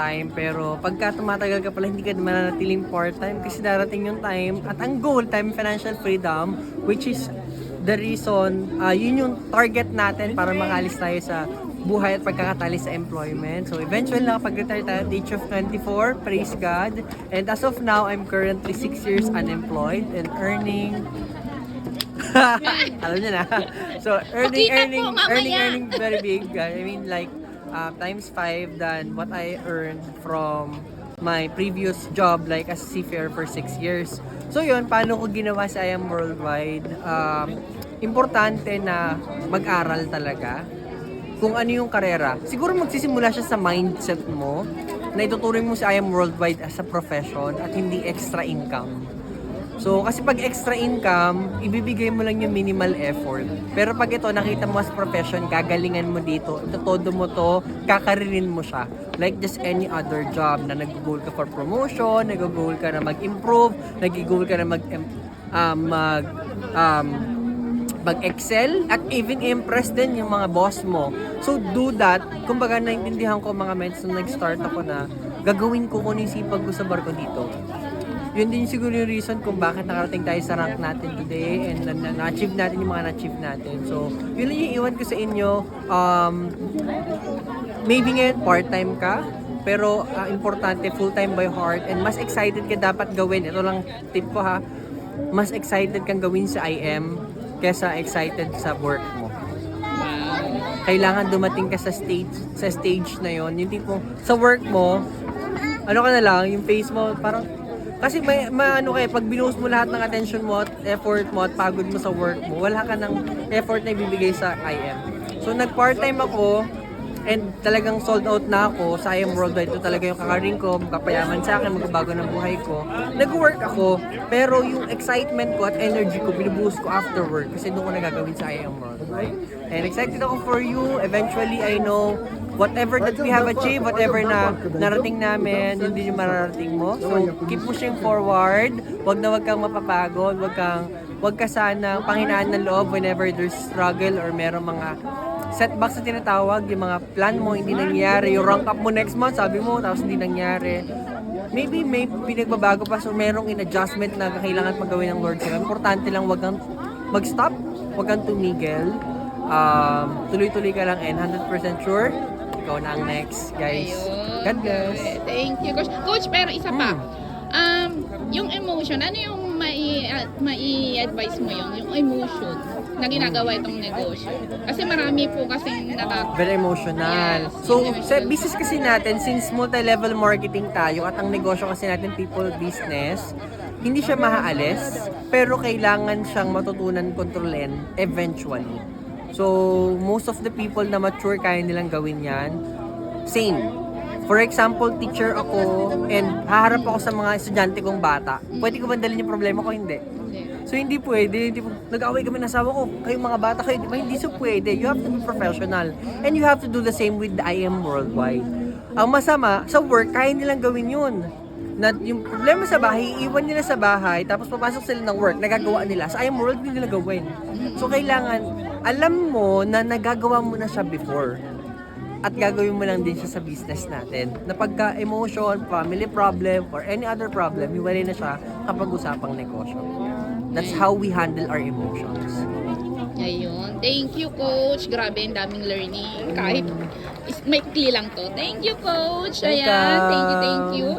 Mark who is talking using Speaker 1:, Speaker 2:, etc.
Speaker 1: time, pero pagka tumatagal ka pala, hindi ka mananatiling part-time kasi darating yung time at ang goal, time financial freedom, which is the reason, yun yung target natin para makalis tayo sa buhay at pagkakatali sa employment. So eventually nakapag-retire tayo at the age of 24, praise God. And as of now, I'm currently 6 years unemployed and earning alam niyo na. So earning very big. I mean like times 5 than what I earned from my previous job like as seafarer for 6 years. So yun, paano ko ginawa sa I Am Worldwide? Importante na mag-aral talaga kung ano yung karera. Siguro magsisimula siya sa mindset mo na ituturing mo si I Am Worldwide as a profession at hindi extra income. So, kasi pag extra income, ibibigay mo lang yung minimal effort. Pero pag ito, nakita mo as profession, gagalingan mo dito, todo mo to, kakaririn mo siya. Like just any other job na nag-goal ka for promotion, nag-goal ka na mag-improve, nag-goal ka na mag-excel, at even impress din yung mga boss mo. So, do that. Kumbaga, naintindihan ko mga mens nung nag-start ako na gagawin ko kung yung sipag ko sa barko dito. Yun din siguro yung reason kung bakit nakarating tayo sa rank natin today and na-achieve natin yung mga na-achieve natin. So, yun lang yung iwan ko sa inyo. Maybe ngayon part-time ka, pero importante full-time by heart and mas excited ka dapat gawin. Ito lang tip ko ha. Mas excited kang gawin sa IM kesa excited sa work mo. Kailangan dumating ka sa stage na yon. Yung tipo sa work mo, ano ka na lang, yung face mo parang kasi may ano kaya pag binuhos mo lahat ng attention mo at effort mo at pagod mo sa work mo, wala ka ng effort na ibibigay sa IM. So nag-part-time ako and talagang sold out na ako sa IM Worldwide. Ito talaga yung kakaring ko, magpapayaman sa akin, magbabago ng buhay ko. Nag-work ako, pero yung excitement ko at energy ko, binubuhos ko after work kasi doon ko nagagawin sa IM Worldwide. And excited ako for you. Eventually, I know whatever that we have achieved, whatever na narating namin, yun din yung mararating mo. So, keep pushing forward. Wag kang mapapagod. Wag ka sana panghinaan ng loob whenever there's struggle or merong mga setbacks na tinatawag, yung mga plan mo hindi nangyari, yung rank up mo next month, sabi mo, tapos hindi nangyari. Maybe may pinagbabago pa, so merong in-adjustment na kailangan magawin ng Lord sa'yo. Importante lang wag kang mag-stop, wag kang tumigil. Tuloy-tuloy ka lang and 100% sure ikaw na ang next, guys.
Speaker 2: Ayun.
Speaker 1: God bless.
Speaker 2: Thank you, Coach. Coach, pero isa pa. Yung emotion, ano yung mai-advise mo yung emotion na ginagawa itong negosyo? Kasi marami po kasing
Speaker 1: very emotional.
Speaker 2: Yes,
Speaker 1: So,
Speaker 2: yung
Speaker 1: sa
Speaker 2: emotion.
Speaker 1: business kasi natin, since multi-level marketing tayo at ang negosyo kasi natin people business, hindi siya maaalis, pero kailangan siyang matutunan kontrolin eventually. So, most of the people na mature, kaya nilang gawin yan. Same. For example, teacher ako and haharap ako sa mga estudyante kong bata. Pwede ko ba dalhin yung problema ko? Hindi. So, hindi pwede. Nag-away kami ng asawa ko. Kayong mga bata kayo, hindi so pwede. You have to be professional. And you have to do the same with the IM Worldwide. Ang masama, sa work, kaya nilang gawin yun. Na yung problema sa bahay, iiwan nila sa bahay, tapos papasok sila ng work, nagagawa nila. Sa IM World, hindi nila gawin. So, kailangan, alam mo na nagagawa mo na siya before. At gagawin mo lang din siya sa business natin. Na pagka emotion, family problem, or any other problem, hiwalay na siya kapag usapang negosyo. That's how we handle our emotions.
Speaker 2: Ayun. Thank you, Coach. Grabe, ang daming learning. Kahit maikli lang to. Thank you, Coach. Ayan. Thank you, thank you.